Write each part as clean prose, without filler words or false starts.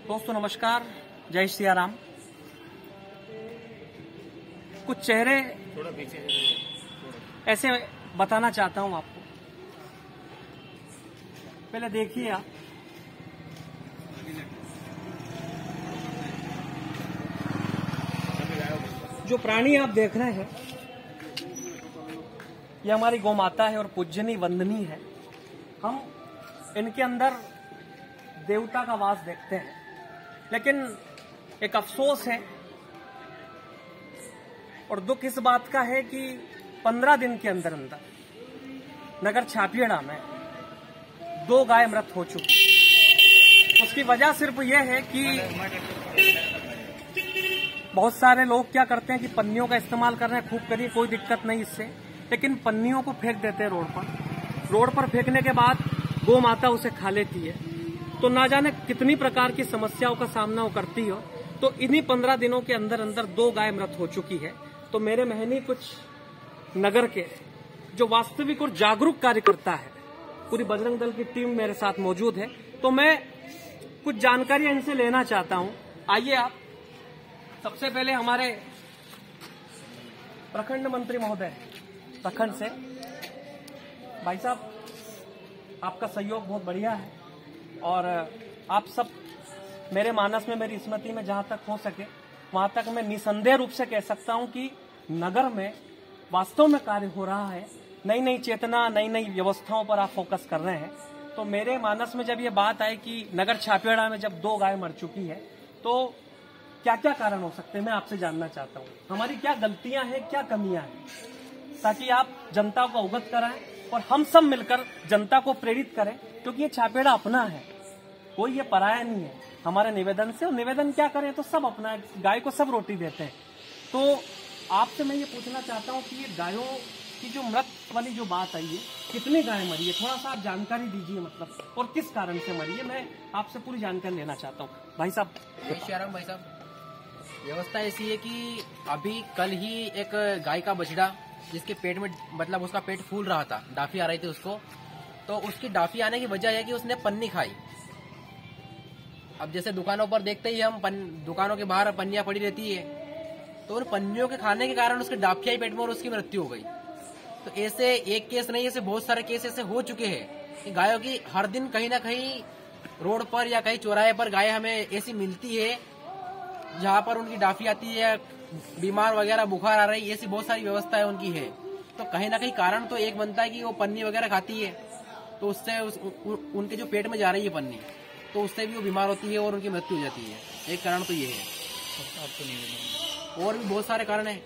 दोस्तों नमस्कार, जय सिया राम। कुछ चेहरे ऐसे बताना चाहता हूं आपको। पहले देखिए आप, जो प्राणी आप देख रहे हैं ये हमारी गौ माता है और पूजनीय वंदनीय है। हम इनके अंदर देवता का वास देखते हैं, लेकिन एक अफसोस है और दुख इस बात का है कि 15 दिन के अंदर अंदर नगर छापियाड़ा में 2 गाय मृत हो चुकी। उसकी वजह सिर्फ यह है कि बहुत सारे लोग क्या करते हैं कि पन्नियों का इस्तेमाल कर रहे हैं, खूब करिए, कोई दिक्कत नहीं इससे, लेकिन पन्नियों को फेंक देते हैं रोड पर फेंकने के बाद गौ माता उसे खा लेती है। तो ना जाने कितनी प्रकार की समस्याओं का सामना वो करती हो। तो इन्हीं 15 दिनों के अंदर अंदर 2 गाय मृत हो चुकी है। तो मेरे महनी कुछ नगर के जो वास्तविक और जागरूक कार्यकर्ता है, पूरी बजरंग दल की टीम मेरे साथ मौजूद है, तो मैं कुछ जानकारियां इनसे लेना चाहता हूं। आइए आप, सबसे पहले हमारे प्रखंड मंत्री महोदय प्रखंड से, भाई साहब आपका सहयोग बहुत बढ़िया है और आप सब मेरे मानस में, मेरी स्मृति में जहां तक हो सके वहां तक मैं निसंदेह रूप से कह सकता हूं कि नगर में वास्तव में कार्य हो रहा है। नई नई चेतना, नई नई व्यवस्थाओं पर आप फोकस कर रहे हैं। तो मेरे मानस में जब ये बात आई कि नगर छापियाड़ा में जब 2 गाय मर चुकी है, तो क्या क्या कारण हो सकते हैं, मैं आपसे जानना चाहता हूँ। हमारी क्या गलतियां हैं, क्या कमियां हैं, ताकि आप जनता को अवगत कराएं और हम सब मिलकर जनता को प्रेरित करें, क्योंकि ये छापेड़ा अपना है, कोई ये पराया नहीं है। हमारे निवेदन से, और निवेदन क्या करें तो सब अपना है, गाय को सब रोटी देते हैं। तो आपसे मैं ये पूछना चाहता हूँ कि ये गायों की जो मृत वाली जो बात आई है, कितनी गाय मरी है, थोड़ा सा आप जानकारी दीजिए, मतलब, और किस कारण से मरी है, मैं आपसे पूरी जानकारी लेना चाहता हूँ। भाई साहब। श्याराम भाई साहब, व्यवस्था ऐसी है कि अभी कल ही एक गाय का बछड़ा, जिसके पेट में, मतलब उसका पेट फूल रहा था, डाफी आ रही थी उसको, तो उसकी डाफी आने की वजह है कि उसने पन्नी खाई। अब जैसे दुकानों पर देखते ही हम, दुकानों के बाहर पन्नियां पड़ी रहती है, तो उन पन्नियों के खाने के कारण उसकी डाफी आई पेट में और उसकी मृत्यु हो गई। तो ऐसे एक केस नहीं, ऐसे बहुत सारे केस ऐसे हो चुके हैं कि गायों की हर दिन कहीं ना कहीं रोड पर या कहीं चौराहे पर गाय हमें ऐसी मिलती है जहाँ पर उनकी डाफी आती है, बीमार वगैरह, बुखार आ रही, ऐसी बहुत सारी व्यवस्थाएं उनकी है। तो कहीं ना कहीं कारण तो एक बनता है कि वो पन्नी वगैरह खाती है, तो उससे उनके जो पेट में जा रही है पन्नी, तो उससे भी वो बीमार होती है और उनकी मृत्यु हो जाती है। एक कारण तो ये है, और भी बहुत सारे कारण हैं।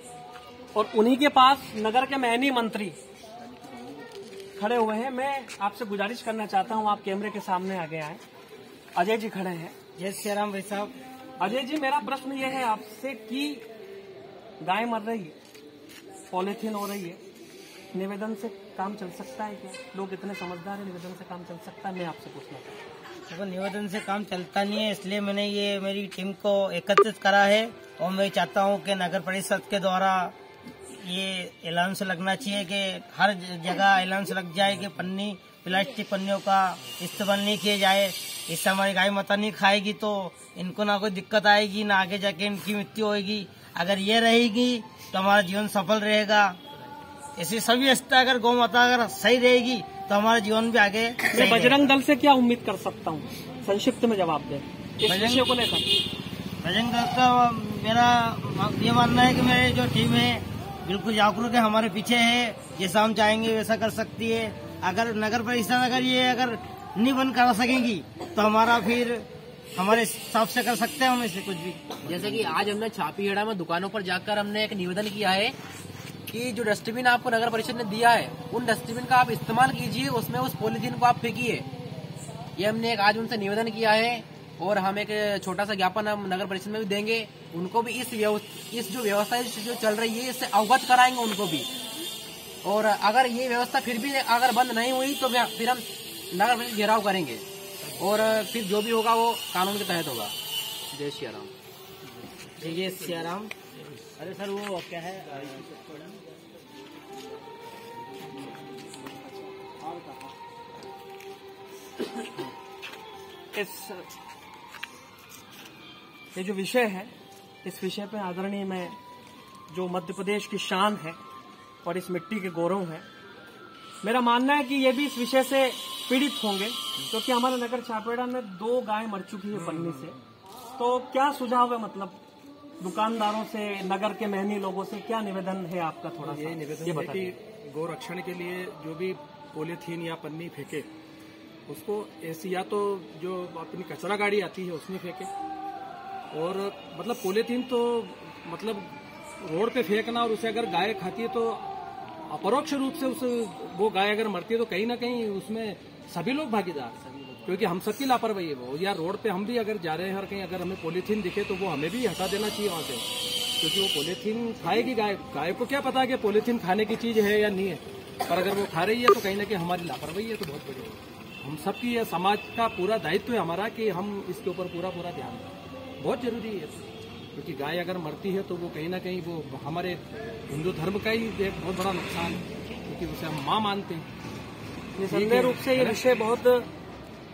और उन्हीं के पास नगर के महनी मंत्री खड़े हुए हैं। मैं आपसे गुजारिश करना चाहता हूं, आप कैमरे के सामने आगे आए। अजय जी खड़े हैं। जय श्री राम भाई साहब। अजय जी, मेरा प्रश्न यह है आपसे कि गाय मर रही है, पॉलीथीन हो रही है, निवेदन से काम चल सकता है क्या? लोग इतने समझदार हैं, निवेदन से काम चल सकता है? मैं आपसे पूछना चाहता हूँ। देखो, निवेदन से काम चलता नहीं है, इसलिए मैंने ये मेरी टीम को एकत्रित करा है और मैं चाहता हूँ कि नगर परिषद के द्वारा ये ऐलान से लगना चाहिए कि हर जगह ऐलान से लग जाए कि पन्नी, प्लास्टिक पन्नियों का इस्तेमाल नहीं किया जाए। इससे हमारी गाय माता नहीं खाएगी तो इनको ना कोई दिक्कत आएगी, ना आगे जाके इनकी मृत्यु होगी। अगर ये रहेगी तो हमारा जीवन सफल रहेगा। ऐसी सभी व्यवस्था, अगर गौ माता अगर सही रहेगी तो हमारा जीवन भी आगे। मैं बजरंग दल से क्या उम्मीद कर सकता हूँ, संक्षिप्त में जवाब दें इस विषय को लेकर। बजरंग दल का मेरा ये मानना है कि मेरी जो टीम है बिल्कुल जागरूक है, हमारे पीछे है, जैसा हम चाहेंगे वैसा कर सकती है। अगर नगर परिषद अगर नहीं बंद करा सकेंगी तो हमारा फिर हमारे हिसाब से कर सकते हैं हम इससे कुछ भी। जैसे कि आज हमने छापीहेड़ा में दुकानों पर जाकर हमने एक निवेदन किया है कि जो डस्टबिन आपको नगर परिषद ने दिया है, उन डस्टबिन का आप इस्तेमाल कीजिए, उसमें उस पॉलीथीन को आप फेंकिए। ये हमने एक आज उनसे निवेदन किया है और हम एक छोटा सा ज्ञापन हम नगर परिषद में भी देंगे। उनको भी इस जो व्यवस्था जो चल रही है इससे अवगत कराएंगे उनको भी। और अगर ये व्यवस्था फिर भी अगर बंद नहीं हुई तो फिर हम नगर परिषद घेराव करेंगे और फिर जो भी होगा वो कानून के तहत होगा। जय श्री राम। जय श्री राम। अरे सर, वो क्या है, ये जो विषय है, इस विषय पे आदरणीय मैं जो मध्य प्रदेश की शान है और इस मिट्टी के गौरव है, मेरा मानना है कि ये भी इस विषय से पीड़ित होंगे, क्योंकि हमारे नगर छापेड़ा में 2 गाय मर चुकी है पन्नी से। तो क्या सुझाव है, मतलब दुकानदारों से, नगर के मेहनी लोगों से क्या निवेदन है आपका? थोड़ा सा ये निवेदन है कि गौरक्षण के लिए जो भी पॉलीथीन या पन्नी फेंके उसको ऐसी या तो जो अपनी कचरा गाड़ी आती है उसमें फेंके, और मतलब पॉलीथीन तो मतलब रोड पे फेंकना और उसे अगर गाय खाती है तो अपरोक्ष रूप से वो गाय अगर मरती है तो कहीं ना कहीं उसमें सभी लोग भागीदार, क्योंकि हम सबकी लापरवाही है वो। या रोड पे हम भी अगर जा रहे हैं, हर कहीं अगर हमें पॉलीथीन दिखे तो वो हमें भी हटा देना चाहिए वहां से, क्योंकि वो पॉलीथीन खाएगी गाय। गाय को क्या पता कि पॉलीथीन खाने की चीज है या नहीं है, पर अगर वो खा रही है तो कहीं ना कहीं हमारी लापरवाही है। तो बहुत बड़ी हम सबकी, यह समाज का पूरा दायित्व है हमारा कि हम इसके ऊपर पूरा दें। बहुत जरूरी है, क्योंकि गाय अगर मरती है तो वो कहीं ना कहीं वो हमारे हिंदू धर्म का ही एक बहुत बड़ा नुकसान है, क्योंकि उसे हम माँ मानते हैं। निसंदेह रूप से ये विषय बहुत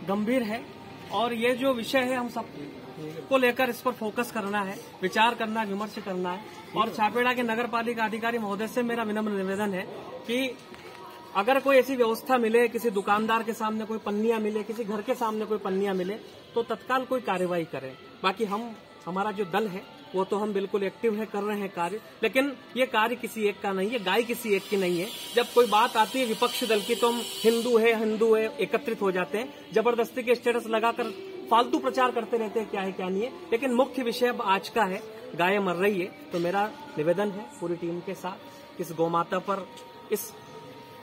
गंभीर है, और ये जो विषय है हम सब को लेकर इस पर फोकस करना है, विचार करना है, विमर्श करना है। और छापेड़ा के नगर पालिका अधिकारी महोदय से मेरा विनम्र निवेदन है कि अगर कोई ऐसी व्यवस्था मिले, किसी दुकानदार के सामने कोई पन्नियां मिले, किसी घर के सामने कोई पन्नियां मिले, तो तत्काल कोई कार्रवाई करें। बाकी हमारा जो दल है वो तो हम बिल्कुल एक्टिव है, कर रहे हैं कार्य, लेकिन ये कार्य किसी एक का नहीं है, गाय किसी एक की नहीं है। जब कोई बात आती है विपक्ष दल की तो हम हिंदू है एकत्रित हो जाते हैं, जबरदस्ती के स्टेटस लगाकर फालतू प्रचार करते रहते हैं क्या है क्या नहीं है। लेकिन मुख्य विषय अब आज का है, गाय मर रही है। तो मेरा निवेदन है पूरी टीम के साथ, इस गौमाता पर, इस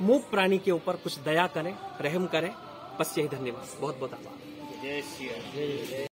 मूक प्राणी के ऊपर कुछ दया करें, रहम करें। बस यही, धन्यवाद, बहुत बहुत आभार।